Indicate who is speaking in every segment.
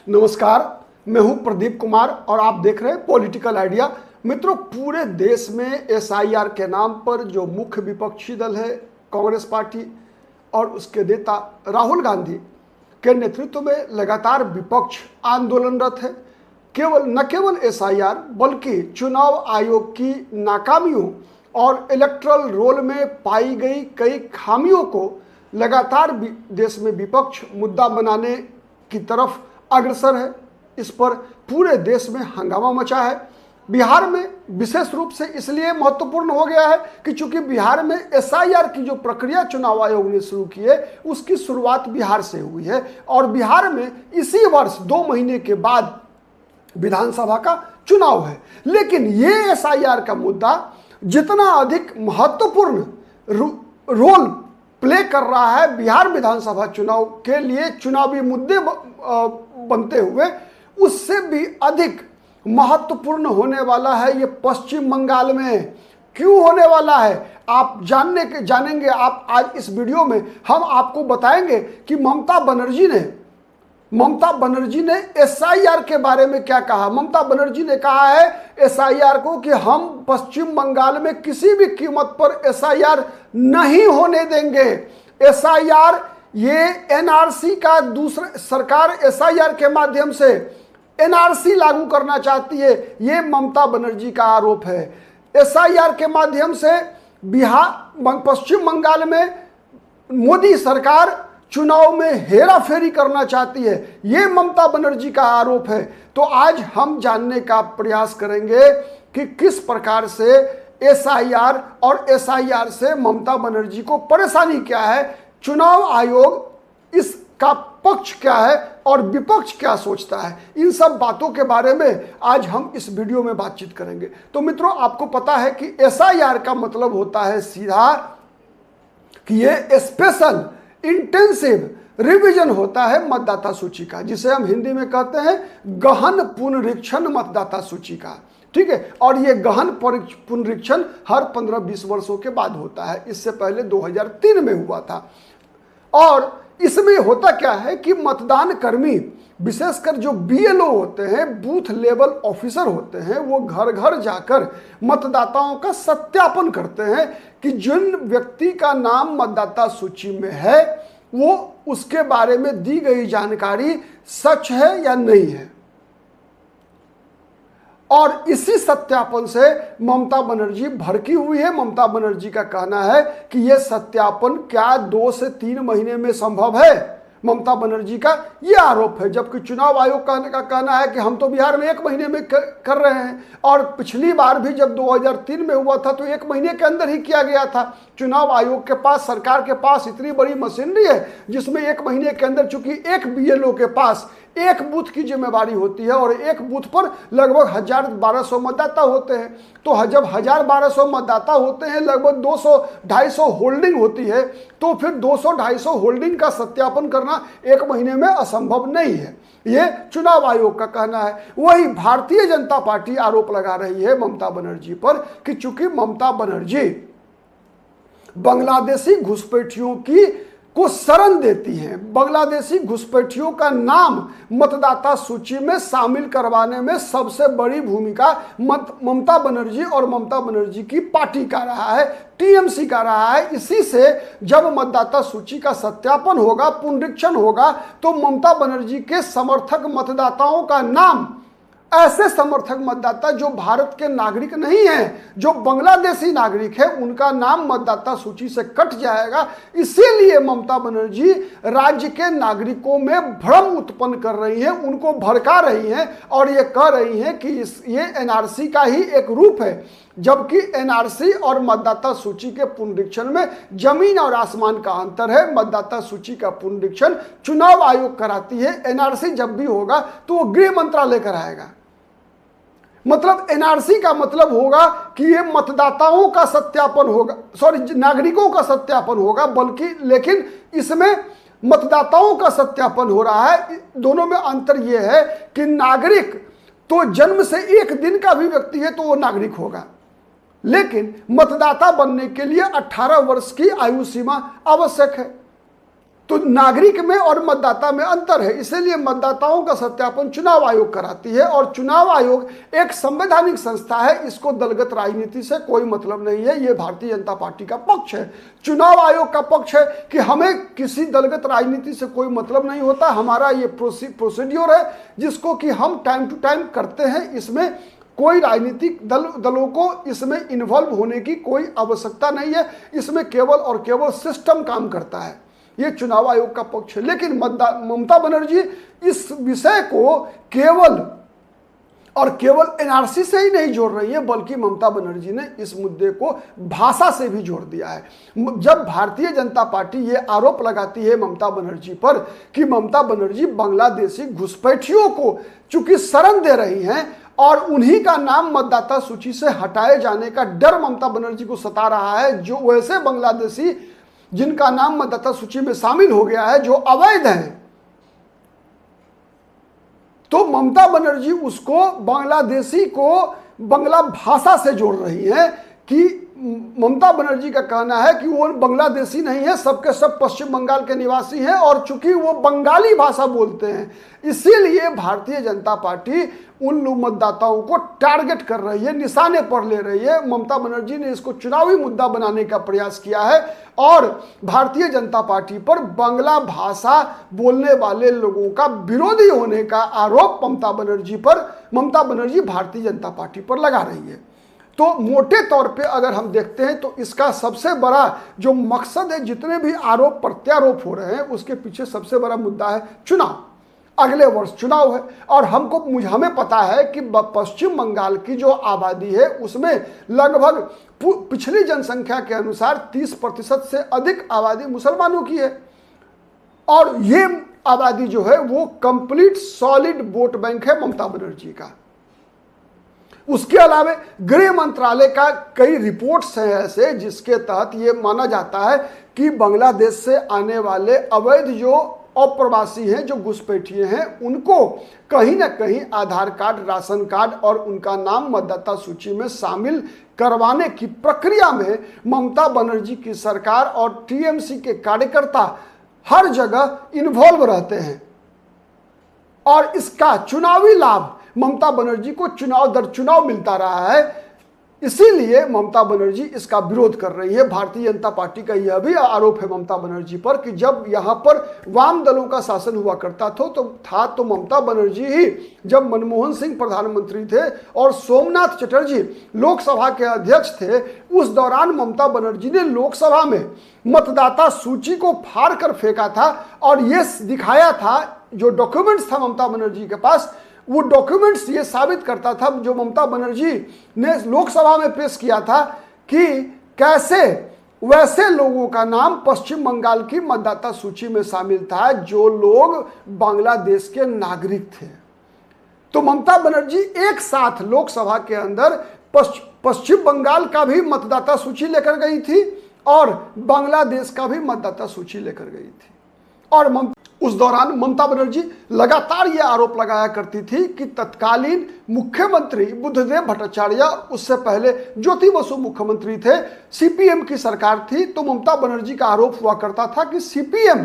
Speaker 1: नमस्कार, मैं हूं प्रदीप कुमार और आप देख रहे हैं पॉलिटिकल आइडिया। मित्रों, पूरे देश में एसआईआर के नाम पर जो मुख्य विपक्षी दल है कांग्रेस पार्टी और उसके नेता राहुल गांधी के नेतृत्व में लगातार विपक्ष आंदोलनरत है। न केवल एसआईआर बल्कि चुनाव आयोग की नाकामियों और इलेक्टोरल रोल में पाई गई कई खामियों को लगातार देश में विपक्ष मुद्दा बनाने की तरफ अग्रसर है। इस पर पूरे देश में हंगामा मचा है। बिहार में विशेष रूप से इसलिए महत्वपूर्ण हो गया है कि चूंकि बिहार में एसआईआर की जो प्रक्रिया चुनाव आयोग ने शुरू की है उसकी शुरुआत बिहार से हुई है और बिहार में इसी वर्ष 2 महीने के बाद विधानसभा का चुनाव है। लेकिन ये एसआईआर का मुद्दा जितना अधिक महत्वपूर्ण रोल प्ले कर रहा है बिहार विधानसभा चुनाव के लिए चुनावी मुद्दे बनते हुए, उससे भी अधिक महत्वपूर्ण होने वाला है ये पश्चिम बंगाल में। क्यों होने वाला है आप जानेंगे आप आज इस वीडियो में। हम आपको बताएंगे कि ममता बनर्जी ने एसआईआर के बारे में क्या कहा। ममता बनर्जी ने कहा है एसआईआर को कि हम पश्चिम बंगाल में किसी भी कीमत पर एसआईआर नहीं होने देंगे। एसआईआर ये एनआरसी का दूसरा सरकार एसआईआर के माध्यम से एनआरसी लागू करना चाहती है, ये ममता बनर्जी का आरोप है। एसआईआर के माध्यम से पश्चिम बंगाल में मोदी सरकार चुनाव में हेराफेरी करना चाहती है, ये ममता बनर्जी का आरोप है। तो आज हम जानने का प्रयास करेंगे कि किस प्रकार से एसआईआर और एसआईआर से ममता बनर्जी को परेशानी क्या है, चुनाव आयोग इसका पक्ष क्या है और विपक्ष क्या सोचता है। इन सब बातों के बारे में आज हम इस वीडियो में बातचीत करेंगे। तो मित्रों, आपको पता है कि एसआईआर का मतलब होता है सीधा कि ये स्पेशल इंटेंसिव रिवीजन होता है मतदाता सूची का, जिसे हम हिंदी में कहते हैं गहन पुनरीक्षण मतदाता सूची का। ठीक है, और ये गहन पुनरीक्षण हर 15-20 वर्षों के बाद होता है। इससे पहले 2003 में हुआ था। और इसमें होता क्या है कि मतदान कर्मी, विशेषकर जो बीएलओ होते हैं, बूथ लेवल ऑफिसर होते हैं, वो घर घर जाकर मतदाताओं का सत्यापन करते हैं कि जिन व्यक्ति का नाम मतदाता सूची में है वो उसके बारे में दी गई जानकारी सच है या नहीं है। और इसी सत्यापन से ममता बनर्जी भड़की हुई है। ममता बनर्जी का कहना है कि यह सत्यापन क्या 2 से 3 महीने में संभव है। ममता बनर्जी का यह आरोप है, जबकि चुनाव आयोग का कहना है कि हम तो बिहार में 1 महीने में कर रहे हैं। और पिछली बार भी जब 2003 में हुआ था तो 1 महीने के अंदर ही किया गया था। चुनाव आयोग के पास, सरकार के पास इतनी बड़ी मशीनरी है जिसमें 1 महीने के अंदर, चूंकि एक बीएलओ के पास 1 बूथ की जिम्मेवारी होती है और 1 बूथ पर लगभग 1000-1200 मतदाता होते हैं, तो जब 1000-1200 मतदाता होते हैं, लगभग 200-250 होल्डिंग होती है, तो फिर 200-250 होल्डिंग का सत्यापन करना 1 महीने में असंभव नहीं है। ये चुनाव आयोग का कहना है। वही भारतीय जनता पार्टी आरोप लगा रही है ममता बनर्जी पर कि चूंकि ममता बनर्जी बांग्लादेशी घुसपैठियों को शरण देती है, बांग्लादेशी घुसपैठियों का नाम मतदाता सूची में शामिल करवाने में सबसे बड़ी भूमिका ममता बनर्जी और ममता बनर्जी की पार्टी का रहा है, टीएमसी का रहा है। इसी से जब मतदाता सूची का सत्यापन होगा, पुनरीक्षण होगा, तो ममता बनर्जी के समर्थक मतदाताओं का नाम, ऐसे समर्थक मतदाता जो भारत के नागरिक नहीं हैं, जो बांग्लादेशी नागरिक है, उनका नाम मतदाता सूची से कट जाएगा। इसीलिए ममता बनर्जी राज्य के नागरिकों में भ्रम उत्पन्न कर रही है, उनको भड़का रही हैं और ये कह रही हैं कि ये एनआरसी का ही एक रूप है, जबकि एनआरसी और मतदाता सूची के पुनरीक्षण में जमीन और आसमान का अंतर है। मतदाता सूची का पुनरीक्षण चुनाव आयोग कराती है, एनआरसी जब भी होगा तो वो गृह मंत्रालय कराएगा। मतलब एनआरसी का मतलब होगा कि ये मतदाताओं का सत्यापन होगा, नागरिकों का सत्यापन होगा, बल्कि लेकिन इसमें मतदाताओं का सत्यापन हो रहा है। दोनों में अंतर यह है कि नागरिक तो जन्म से 1 दिन का भी व्यक्ति है तो वो नागरिक होगा, लेकिन मतदाता बनने के लिए 18 वर्ष की आयु सीमा आवश्यक है। तो नागरिक में और मतदाता में अंतर है, इसीलिए मतदाताओं का सत्यापन चुनाव आयोग कराती है। और चुनाव आयोग एक संवैधानिक संस्था है, इसको दलगत राजनीति से कोई मतलब नहीं है। ये भारतीय जनता पार्टी का पक्ष है, चुनाव आयोग का पक्ष है कि हमें किसी दलगत राजनीति से कोई मतलब नहीं होता। हमारा ये प्रोसीड्योर है जिसको कि हम टाइम टू टाइम करते हैं, इसमें कोई राजनीतिक दलों को इसमें इन्वॉल्व होने की कोई आवश्यकता नहीं है, इसमें केवल और केवल सिस्टम काम करता है। ये चुनाव आयोग का पक्ष है। लेकिन ममता बनर्जी इस विषय को केवल और केवल एनआरसी से ही नहीं जोड़ रही है, बल्कि ममता बनर्जी ने इस मुद्दे को भाषा से भी जोड़ दिया है। जब भारतीय जनता पार्टी ये आरोप लगाती है ममता बनर्जी पर कि ममता बनर्जी बांग्लादेशी घुसपैठियों को चूंकि शरण दे रही हैं और उन्हीं का नाम मतदाता सूची से हटाए जाने का डर ममता बनर्जी को सता रहा है, जो वैसे बांग्लादेशी जिनका नाम मतदाता सूची में शामिल हो गया है, जो अवैध हैं, तो ममता बनर्जी उसको बांग्लादेशी को बांग्ला भाषा से जोड़ रही है कि ममता बनर्जी का कहना है कि वो बांग्लादेशी नहीं है, सबके सब पश्चिम बंगाल के निवासी हैं और चूंकि वो बंगाली भाषा बोलते हैं, इसीलिए भारतीय जनता पार्टी उन मतदाताओं को टारगेट कर रही है, निशाने पर ले रही है। ममता बनर्जी ने इसको चुनावी मुद्दा बनाने का प्रयास किया है और भारतीय जनता पार्टी पर बांग्ला भाषा बोलने वाले लोगों का विरोधी होने का आरोप ममता बनर्जी भारतीय जनता पार्टी पर लगा रही है। तो मोटे तौर पे अगर हम देखते हैं तो इसका सबसे बड़ा जो मकसद है, जितने भी आरोप प्रत्यारोप हो रहे हैं उसके पीछे सबसे बड़ा मुद्दा है चुनाव। अगले वर्ष चुनाव है और हमें पता है कि पश्चिम बंगाल की जो आबादी है उसमें लगभग पिछली जनसंख्या के अनुसार 30% से अधिक आबादी मुसलमानों की है और ये आबादी जो है वो कंप्लीट सॉलिड वोट बैंक है ममता बनर्जी का। उसके अलावा गृह मंत्रालय का कई रिपोर्ट्स हैं ऐसे जिसके तहत ये माना जाता है कि बांग्लादेश से आने वाले अवैध जो अप्रवासी हैं, जो घुसपैठिए हैं, उनको कहीं ना कहीं आधार कार्ड, राशन कार्ड और उनका नाम मतदाता सूची में शामिल करवाने की प्रक्रिया में ममता बनर्जी की सरकार और टीएमसी के कार्यकर्ता हर जगह इन्वॉल्व रहते हैं और इसका चुनावी लाभ ममता बनर्जी को चुनाव दर चुनाव मिलता रहा है। इसीलिए ममता बनर्जी इसका विरोध कर रही है। भारतीय जनता पार्टी का यह भी आरोप है ममता बनर्जी पर कि जब यहाँ पर वाम दलों का शासन हुआ करता तो ममता बनर्जी ही, जब मनमोहन सिंह प्रधानमंत्री थे और सोमनाथ चटर्जी लोकसभा के अध्यक्ष थे, उस दौरान ममता बनर्जी ने लोकसभा में मतदाता सूची को फाड़ कर फेंका था और ये दिखाया था, जो डॉक्यूमेंट्स था ममता बनर्जी के पास, वो डॉक्यूमेंट्स ये साबित करता था, जो ममता बनर्जी ने लोकसभा में पेश किया था, कि कैसे वैसे लोगों का नाम पश्चिम बंगाल की मतदाता सूची में शामिल था जो लोग बांग्लादेश के नागरिक थे। तो ममता बनर्जी एक साथ लोकसभा के अंदर पश्चिम बंगाल का भी मतदाता सूची लेकर गई थी और बांग्लादेश का भी मतदाता सूची लेकर गई थी। और उस दौरान ममता बनर्जी लगातार ये आरोप लगाया करती थी कि तत्कालीन मुख्यमंत्री बुद्धदेव भट्टाचार्य, उससे पहले ज्योति बसु मुख्यमंत्री थे, सीपीएम की सरकार थी, तो ममता बनर्जी का आरोप हुआ करता था कि सीपीएम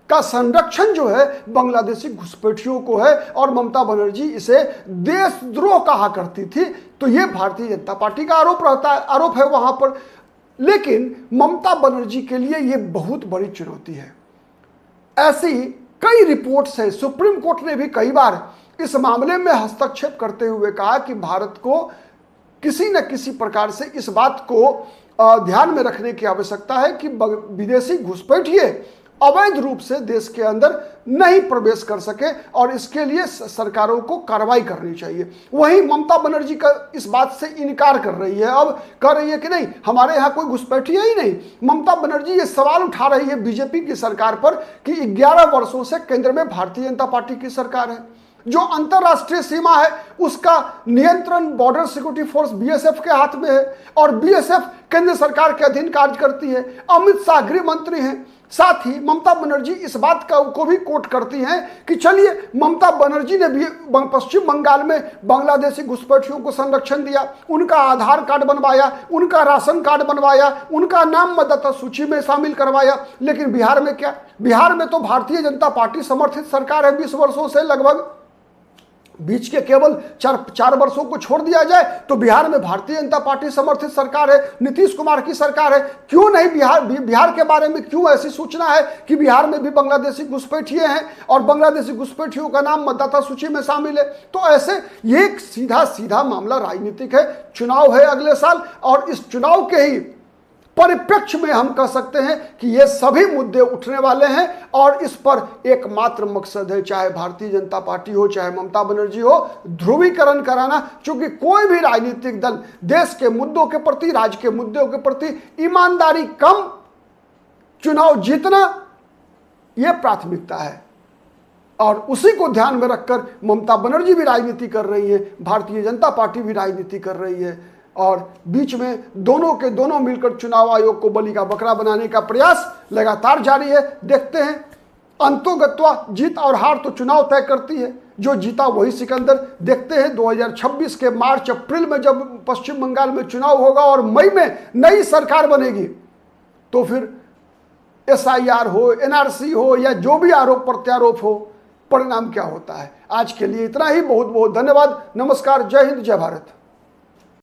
Speaker 1: का संरक्षण जो है बांग्लादेशी घुसपैठियों को है और ममता बनर्जी इसे देशद्रोह कहा करती थी। तो ये भारतीय जनता पार्टी का आरोप है वहां पर। लेकिन ममता बनर्जी के लिए ये बहुत बड़ी चुनौती है। ऐसी कई रिपोर्ट्स हैं, सुप्रीम कोर्ट ने भी कई बार इस मामले में हस्तक्षेप करते हुए कहा कि भारत को किसी न किसी प्रकार से इस बात को ध्यान में रखने की आवश्यकता है कि विदेशी घुसपैठिए अवैध रूप से देश के अंदर नहीं प्रवेश कर सके और इसके लिए सरकारों को कार्रवाई करनी चाहिए। वहीं ममता बनर्जी का इस बात से इनकार कर रही है, अब कह रही है कि नहीं, हमारे यहाँ कोई घुसपैठिए ही नहीं। ममता बनर्जी ये सवाल उठा रही है बीजेपी की सरकार पर कि 11 वर्षों से केंद्र में भारतीय जनता पार्टी की सरकार है, जो अंतरराष्ट्रीय सीमा है उसका नियंत्रण बॉर्डर सिक्योरिटी फोर्स बीएसएफ के हाथ में है और बीएसएफ केंद्र सरकार के अधीन कार्य करती है। अमित शाह गृह मंत्री हैं। साथ ही ममता बनर्जी इस बात को भी कोट करती हैं कि चलिए, ममता बनर्जी ने भी पश्चिम बंगाल में बांग्लादेशी घुसपैठियों को संरक्षण दिया, उनका आधार कार्ड बनवाया, उनका राशन कार्ड बनवाया, उनका नाम मतदाता सूची में शामिल करवाया। लेकिन बिहार में क्या? बिहार में तो भारतीय जनता पार्टी समर्थित सरकार है 20 वर्षों से। लगभग बीच के केवल चार वर्षों को छोड़ दिया जाए तो बिहार में भारतीय जनता पार्टी समर्थित सरकार है, नीतीश कुमार की सरकार है। क्यों नहीं बिहार के बारे में क्यों ऐसी सूचना है कि बिहार में भी बांग्लादेशी घुसपैठिए हैं और बांग्लादेशी घुसपैठियों का नाम मतदाता सूची में शामिल है? तो ऐसे ये एक सीधा मामला राजनीतिक है। चुनाव है अगले साल और इस चुनाव के ही परिप्रेक्ष्य में हम कह सकते हैं कि ये सभी मुद्दे उठने वाले हैं और इस पर एकमात्र मकसद है, चाहे भारतीय जनता पार्टी हो चाहे ममता बनर्जी हो, ध्रुवीकरण कराना। क्योंकि कोई भी राजनीतिक दल देश के मुद्दों के प्रति, राज्य के मुद्दों के प्रति ईमानदारी कम, चुनाव जीतना, यह प्राथमिकता है। और उसी को ध्यान में रखकर ममता बनर्जी भी राजनीति कर रही है, भारतीय जनता पार्टी भी राजनीति कर रही है और बीच में दोनों के दोनों मिलकर चुनाव आयोग को बलि का बकरा बनाने का प्रयास लगातार जारी है। देखते हैं, अंतोगत्वा जीत और हार तो चुनाव तय करती है, जो जीता वही सिकंदर। देखते हैं 2026 के मार्च अप्रैल में जब पश्चिम बंगाल में चुनाव होगा और मई में नई सरकार बनेगी तो फिर SIR हो, NRC हो या जो भी आरोप प्रत्यारोप हो, परिणाम क्या होता है। आज के लिए इतना ही। बहुत बहुत धन्यवाद। नमस्कार। जय हिंद, जय भारत।